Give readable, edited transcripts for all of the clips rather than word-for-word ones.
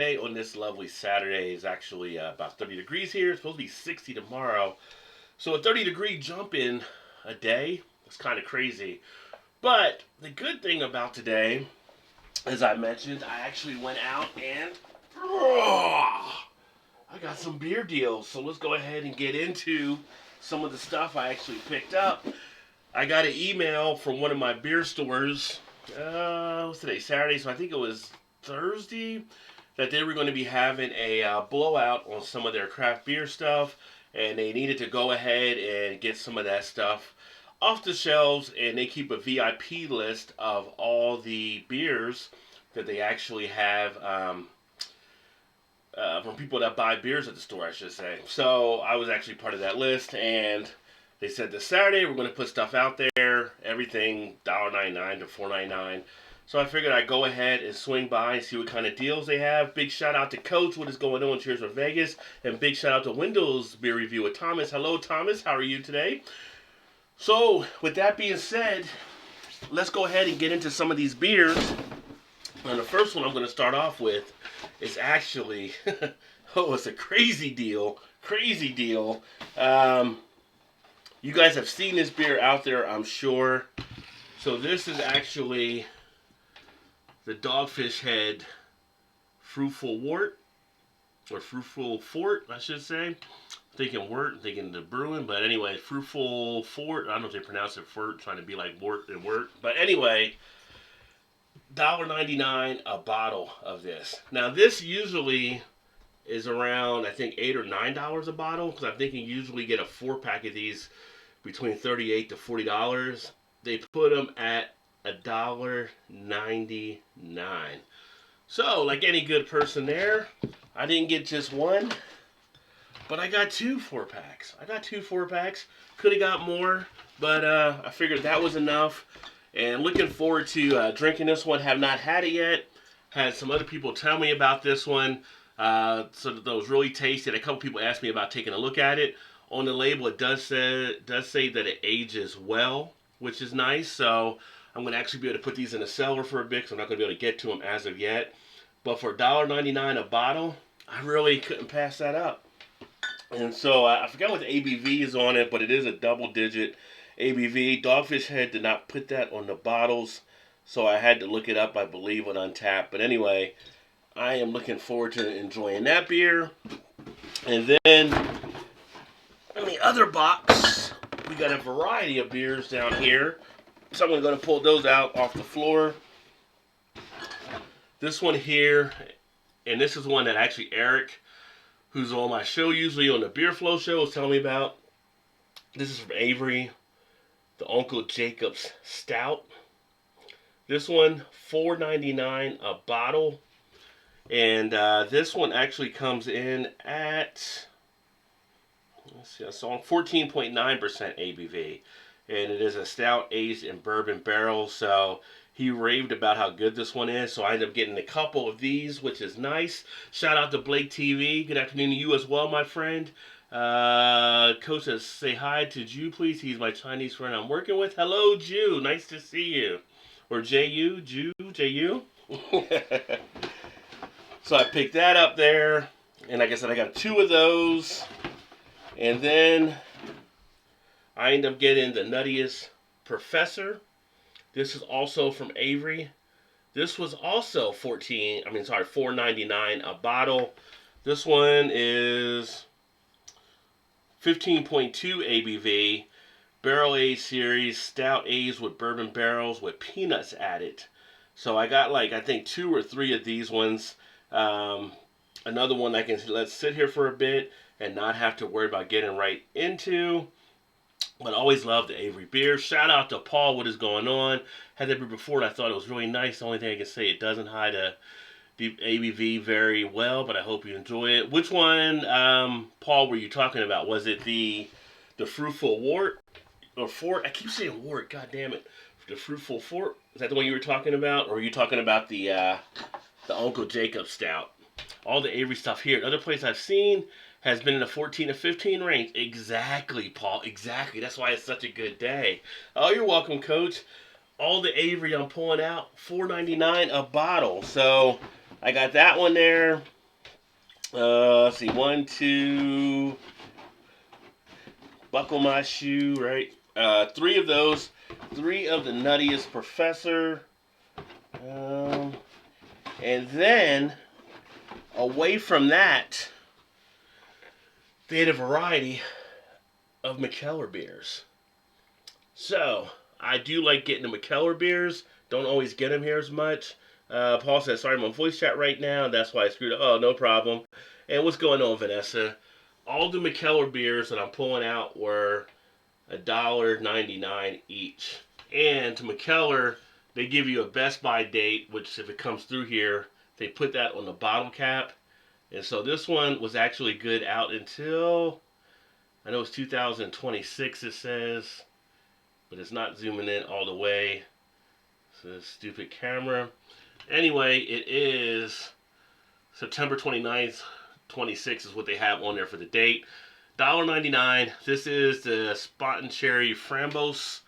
Today on this lovely Saturday is actually about 30 degrees here. It's supposed to be 60 tomorrow. So a 30-degree jump in a day is kind of crazy. But the good thing about today, as I mentioned, I actually went out and I got some beer deals. So let's go ahead and get into some of the stuff I actually picked up. I got an email from one of my beer stores. What's today? Saturday, so I think it was Thursday, that they were going to be having a blowout on some of their craft beer stuff, and they needed to go ahead and get some of that stuff off the shelves. And they keep a VIP list of all the beers that they actually have from people that buy beers at the store, I should say. So I was actually part of that list, and they said this Saturday we're going to put stuff out there, everything $1.99 to $4.99. So I figured I'd go ahead and swing by and see what kind of deals they have. Big shout out to Coach, what is going on? Cheers from Vegas. And big shout out to Windows Beer Review with Thomas. Hello, Thomas. How are you today? So with that being said, let's go ahead and get into some of these beers. And the first one I'm going to start off with is actually, it's a crazy deal. Crazy deal. You guys have seen this beer out there, I'm sure. So this is actually the Dogfish Head Fruitful Wort, or Fruitful Fort, I should say. I'm thinking wort, I'm thinking the brewing, but anyway, Fruitful Fort. I don't know if they pronounce it Fort, trying to be like wort and wort. But anyway, $1.99 a bottle of this. Now this usually is around, I think, $8 or $9 a bottle, because I'm thinking you usually get a 4-pack of these between $38 to $40. They put them at $1.99. So, like any good person there, I didn't get just one, but I got two 4-packs. Could have got more, but I figured that was enough. And looking forward to drinking this one. Have not had it yet. Had some other people tell me about this one. So that was really tasty. A couple people asked me about taking a look at it. On the label, it does say that it ages well, which is nice. So I'm going to actually be able to put these in a cellar for a bit, because I'm not going to be able to get to them as of yet. But for $1.99 a bottle, I really couldn't pass that up. And so I forgot what the ABV is on it, but it is a double-digit ABV. Dogfish Head did not put that on the bottles, so I had to look it up, I believe, on Untappd. But anyway, I am looking forward to enjoying that beer. And then in the other box, we got a variety of beers down here. So I'm going to pull those out off the floor. This one here, and this is one that actually Eric, who's on my show usually on the Beer Flow show, was telling me about. This is from Avery, the Uncle Jacob's Stout. This one, $4.99 a bottle. And this one actually comes in at, let's see, I saw 14.9% ABV. And it is a stout aged in bourbon barrels. So he raved about how good this one is. So I ended up getting a couple of these, which is nice. Shout out to Blake TV. Good afternoon to you as well, my friend. Coach says, say hi to Ju, please. He's my Chinese friend I'm working with. Hello, Ju. Nice to see you. Or Ju, Ju. So I picked that up there. And like I said, I got two of those. And then I ended up getting the Nuttiest Professor. This is also from Avery. This was also $4.99 a bottle. This one is 15.2 ABV, barrel aged series, stout aged with bourbon barrels with peanuts added. So I got I think 2 or 3 of these ones. Another one I can let sit here for a bit and not have to worry about getting right into. But I always love the Avery beer. Shout out to Paul, what is going on? Had that beer before and I thought it was really nice. The only thing I can say, it doesn't hide the ABV very well, but I hope you enjoy it. Which one, Paul, were you talking about? Was it the Fruitful Wort? Or Fort? I keep saying Wort, god damn it. The Fruitful Fort? Is that the one you were talking about? Or were you talking about the Uncle Jacob Stout? All the Avery stuff here. Other place I've seen has been in the 14 to 15 range. Exactly, Paul. Exactly. That's why it's such a good day. Oh, you're welcome, Coach. All the Avery I'm pulling out, $4.99 a bottle. So I got that one there. Let's see, one, two, buckle my shoe, right? Three of those, three of the nuttiest professor. Um, and then, away from that, they had a variety of McKellar beers. So, I do like getting the McKellar beers. Don't always get them here as much. Paul says, sorry, I'm on voice chat right now. That's why I screwed up. Oh, no problem. And what's going on, Vanessa? All the McKellar beers that I'm pulling out were $1.99 each. And to McKellar, they give you a Best By date, which if it comes through here, they put that on the bottle cap. And so this one was actually good out until, I know it's 2026 it says, but it's not zooming in all the way. It's a stupid camera. Anyway, it is September 29th, 26 is what they have on there for the date. $1.99. This is the Spot and Cherry Framboise.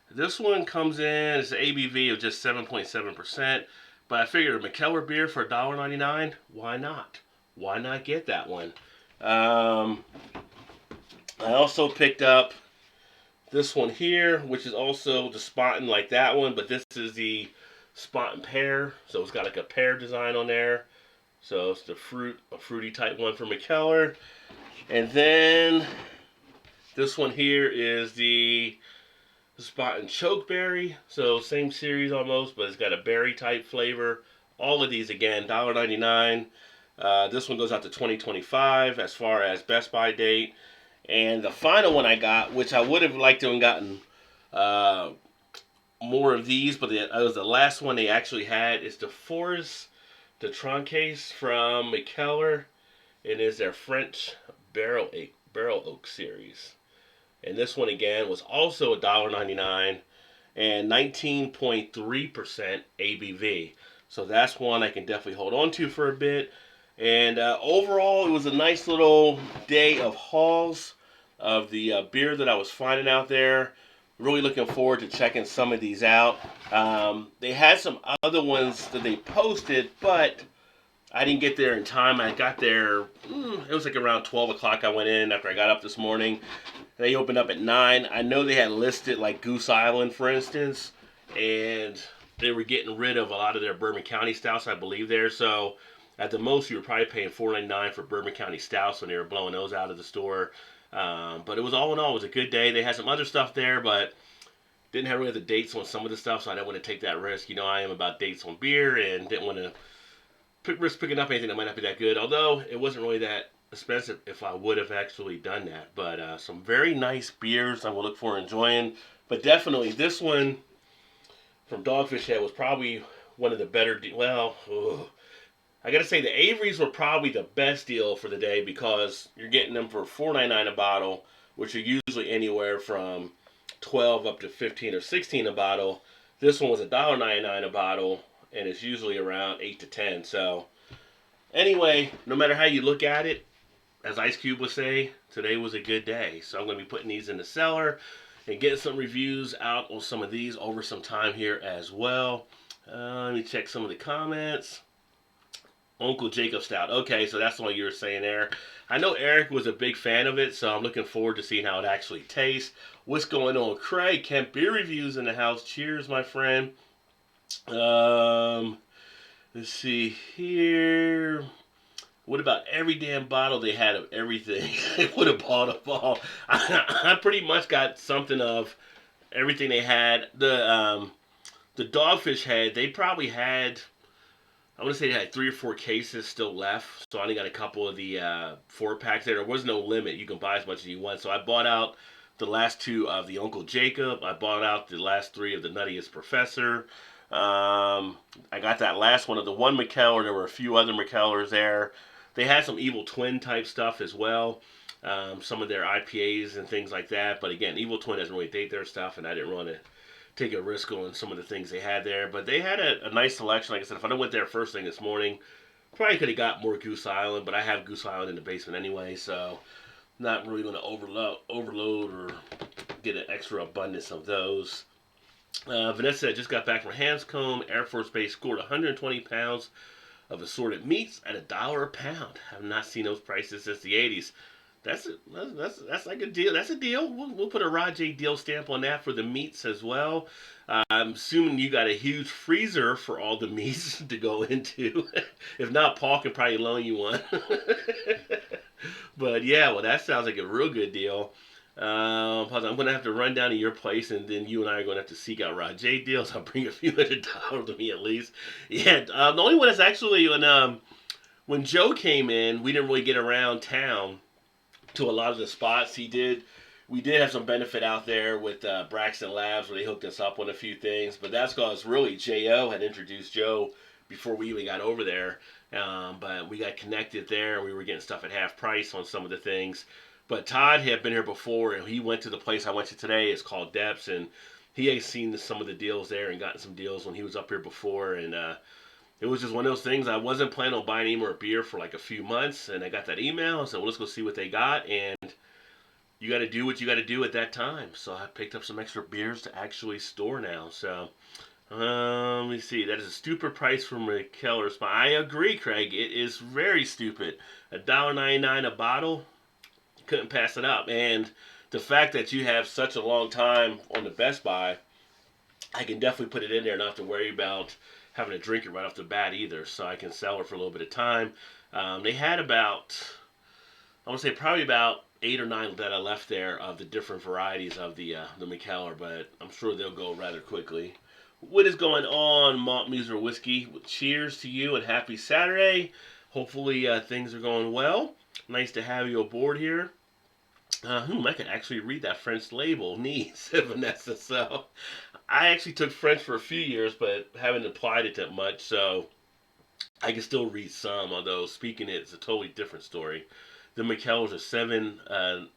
This one comes in, it's an ABV of just 7.7%. But I figured a McKellar beer for $1.99, why not? Why not get that one? I also picked up this one here, which is also the Spaten like that one, but this is the Spaten pear. So it's got like a pear design on there. So it's the a fruity type one from McKellar. And then this one here is the Spaten chokeberry. So same series almost, but it's got a berry type flavor. All of these again, $1.99. This one goes out to 2025 as far as Best By date. And the final one I got, which I would have liked to have gotten more of these, but it was the last one they actually had, is the Forest de Troncaise from McKellar. It is their French barrel oak series. And this one again was also $1.99 and 19.3% ABV. So that's one I can definitely hold on to for a bit. And overall, it was a nice little day of hauls of the beer that I was finding out there. Really looking forward to checking some of these out. They had some other ones that they posted, but I didn't get there in time. I got there, it was like around 12 o'clock I went in after I got up this morning. They opened up at 9. I know they had listed like Goose Island, for instance, and they were getting rid of a lot of their Bourbon County stouts, I believe, there. So at the most, you were probably paying $4.99 for Bourbon County stouts when they were blowing those out of the store. But it was all in all, it was a good day. They had some other stuff there, but didn't have really the dates on some of the stuff, so I didn't want to take that risk. You know, I am about dates on beer and didn't want to risk picking up anything that might not be that good. Although it wasn't really that expensive if I would have actually done that. But some very nice beers I will look for enjoying. But definitely this one from Dogfish Head was probably one of the better. I gotta say the Averys were probably the best deal for the day because you're getting them for $4.99 a bottle, which are usually anywhere from 12 up to 15 or 16 a bottle. This one was $1.99 a bottle, and it's usually around 8 to 10. So anyway, no matter how you look at it, as Ice Cube would say, today was a good day. So I'm going to be putting these in the cellar and getting some reviews out on some of these over some time here as well. Let me check some of the comments. Uncle Jacob Stout. Okay, so that's what you were saying there. I know Eric was a big fan of it, so I'm looking forward to seeing how it actually tastes. What's going on? Craig, Kemp Beer Reviews in the house. Cheers, my friend. Let's see here. What about every damn bottle they had of everything? They would have bought them all. I pretty much got something of everything they had. The Dogfish Head, they probably had, I want to say they had 3 or 4 cases still left. So I only got a couple of the 4-packs there. There was no limit. You can buy as much as you want. So I bought out the last 2 of the Uncle Jacob. I bought out the last 3 of the Nuttiest Professor. I got that last one of the one McKellar. There were a few other McKellars there. They had some Evil Twin type stuff as well. Some of their IPAs and things like that. But again, Evil Twin doesn't really date their stuff, and I didn't want to take a risk on some of the things they had there. But they had a nice selection. Like I said, if I went there first thing this morning, probably could have got more Goose Island. But I have Goose Island in the basement anyway, so not really going to overload or get an extra abundance of those. Vanessa just got back from Hanscom Air Force Base, scored 120 pounds of assorted meats at $1 a pound. Have not seen those prices since the 80s. That's like a deal. That's a deal. We'll put a Rajay deal stamp on that for the meats as well. I'm assuming you got a huge freezer for all the meats to go into. If not, Paul can probably loan you one. But yeah, well, that sounds like a real good deal. I'm gonna have to run down to your place, and then you and I are gonna have to seek out Rajay deals. I'll bring a few $100 to me at least. Yeah, the only one that's actually when Joe came in, we didn't really get around town to a lot of the spots. We did have some benefit out there with Braxton Labs where they hooked us up on a few things, but that's because really Jo had introduced Joe before we even got over there. But we got connected there, and we were getting stuff at half price on some of the things. But Todd had been here before, and he went to the place I went to today. It's called Depths, and he had seen some of the deals there and gotten some deals when he was up here before. And it was just one of those things. I wasn't planning on buying any more beer for like a few months, and I got that email. I said, well, let's go see what they got, and you got to do what you got to do at that time. So I picked up some extra beers to actually store now. So let me see. That is a stupid price for McKellar's. I agree, Craig. It is very stupid. $1.99 a bottle. Couldn't pass it up. And the fact that you have such a long time on the Best Buy, I can definitely put it in there and not have to worry about having to drink it right off the bat either. So I can sell it for a little bit of time. They had about, I want to say probably about 8 or 9 that I left there of the different varieties of the McKellar, but I'm sure they'll go rather quickly. What is going on, Malt Muser Whiskey? Cheers to you and happy Saturday. Hopefully things are going well. Nice to have you aboard here. I could actually read that French label. Neat, said Vanessa. So, I actually took French for a few years, but haven't applied it that much. So, I can still read some. Although speaking it's a totally different story. The McKellars are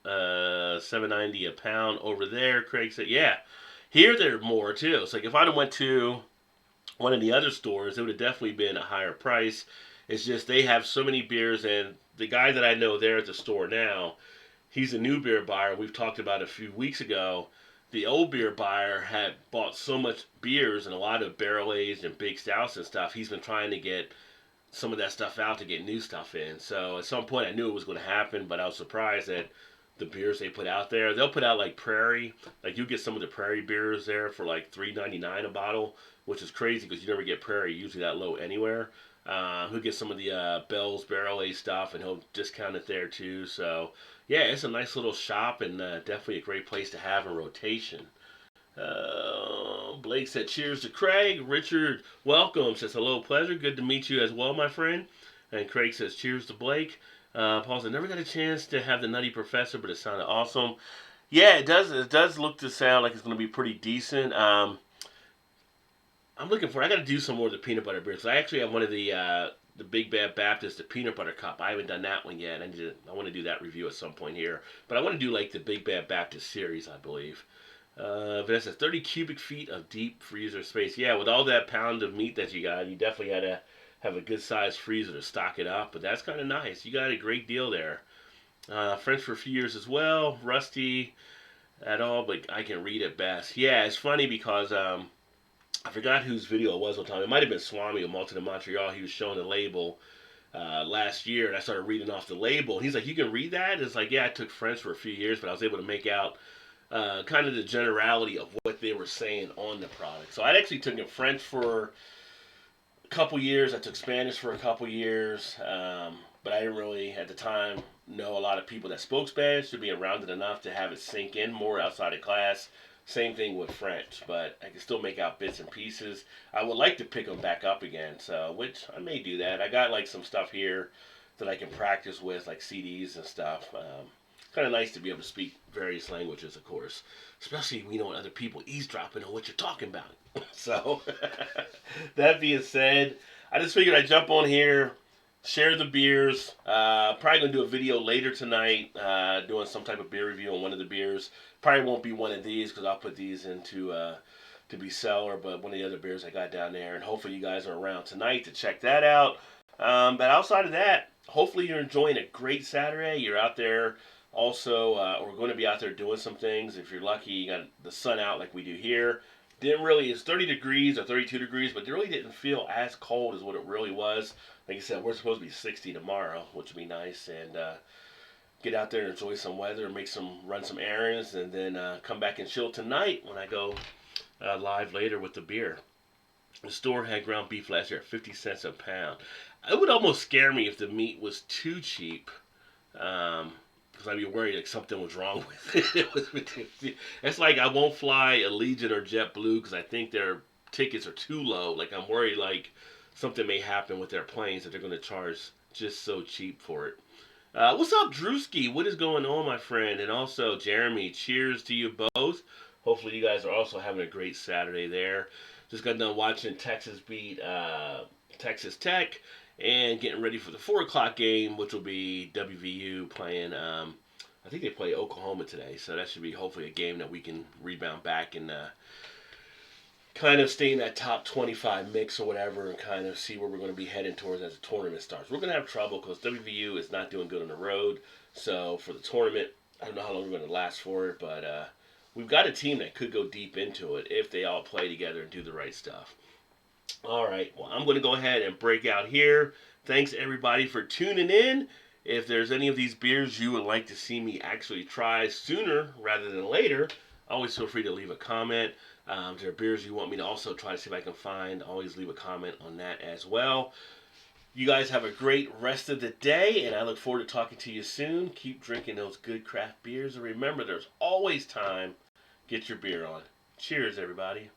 $7.90 a pound over there. Craig said, "Yeah, here they're more too." It's like if I'd have went to one of the other stores, it would have definitely been a higher price. It's just they have so many beers, and the guy that I know there at the store now, he's a new beer buyer. We've talked about it a few weeks ago. The old beer buyer had bought so much beers and a lot of barrel aged and big stouts and stuff. He's been trying to get some of that stuff out to get new stuff in. So at some point I knew it was going to happen, but I was surprised that the beers they put out there, they'll put out like Prairie, like you get some of the Prairie beers there for like $3.99 a bottle, which is crazy because you never get Prairie usually that low anywhere. He'll get some of the Bell's Barrel Aged stuff, and he'll discount it there too. So yeah, it's a nice little shop and definitely a great place to have in rotation. Blake said, cheers to Craig. Richard, welcome. Says, hello, pleasure. Good to meet you as well, my friend. And Craig says, cheers to Blake. Paul said, never got a chance to have the Nutty Professor, but it sounded awesome. Yeah, it does. It does look to sound like it's going to be pretty decent. I'm looking for. I got to do some more of the peanut butter beers. I actually have one of the Big Bad Baptist, the peanut butter cup. I haven't done that one yet. I want to do that review at some point here. But I want to do like the Big Bad Baptist series, I believe. Vanessa, 30 cubic feet of deep freezer space. Yeah, with all that pound of meat that you got, you definitely had to have a good sized freezer to stock it up. But that's kind of nice. You got a great deal there. French for a few years as well. Rusty at all, but I can read it best. Yeah, it's funny because I forgot whose video it was one time. It might have been Swami of Malton in Montreal. He was showing the label last year, and I started reading off the label. And he's like, you can read that? It's like, yeah, I took French for a few years, but I was able to make out kind of the generality of what they were saying on the product. So I actually took French for a couple years. I took Spanish for a couple years, but I didn't really, at the time, know a lot of people that spoke Spanish to be around it enough to have it sink in more outside of class. Same thing with French, but I can still make out bits and pieces. I would like to pick them back up again, so which I may do that. I got like some stuff here that I can practice with, like CDs and stuff. Kind of nice to be able to speak various languages, of course, especially when you know other people eavesdropping on what you're talking about. So, that being said, I just figured I'd jump on here, share the beers. Probably going to do a video later tonight doing some type of beer review on one of the beers. Probably won't be one of these because I'll put these into to be cellar, but one of the other beers I got down there. And hopefully you guys are around tonight to check that out. But outside of that, hopefully you're enjoying a great Saturday. You're out there also, we're going to be out there doing some things. If you're lucky, you got the sun out like we do here. Didn't really, it's 30 degrees or 32 degrees, but it really didn't feel as cold as what it really was. like I said, we're supposed to be 60 tomorrow, which would be nice, and get out there and enjoy some weather, run some errands, and then come back and chill tonight when I go live later with the beer. The store had ground beef last year at 50 cents a pound. It would almost scare me if the meat was too cheap. Because I'd be worried like something was wrong with it. It's like I won't fly Allegiant or JetBlue because I think their tickets are too low. Like I'm worried like something may happen with their planes that they're going to charge just so cheap for it. What's up, Drewski? What is going on, my friend? And also, Jeremy, cheers to you both. Hopefully, you guys are also having a great Saturday there. Just got done watching Texas beat Texas Tech and getting ready for the 4 o'clock game, which will be WVU playing. I think they play Oklahoma today, so that should be hopefully a game that we can rebound back and kind of stay in that top 25 mix or whatever and kind of see where we're going to be heading towards as the tournament starts. We're going to have trouble because WVU is not doing good on the road. So for the tournament, I don't know how long we're going to last for it, but we've got a team that could go deep into it if they all play together and do the right stuff. All right, well, I'm going to go ahead and break out here. Thanks, everybody, for tuning in. If there's any of these beers you would like to see me actually try sooner rather than later, always feel free to leave a comment. If there are beers you want me to also try to see if I can find, always leave a comment on that as well. You guys have a great rest of the day, and I look forward to talking to you soon. Keep drinking those good craft beers, and remember, there's always time. Get your beer on. Cheers, everybody.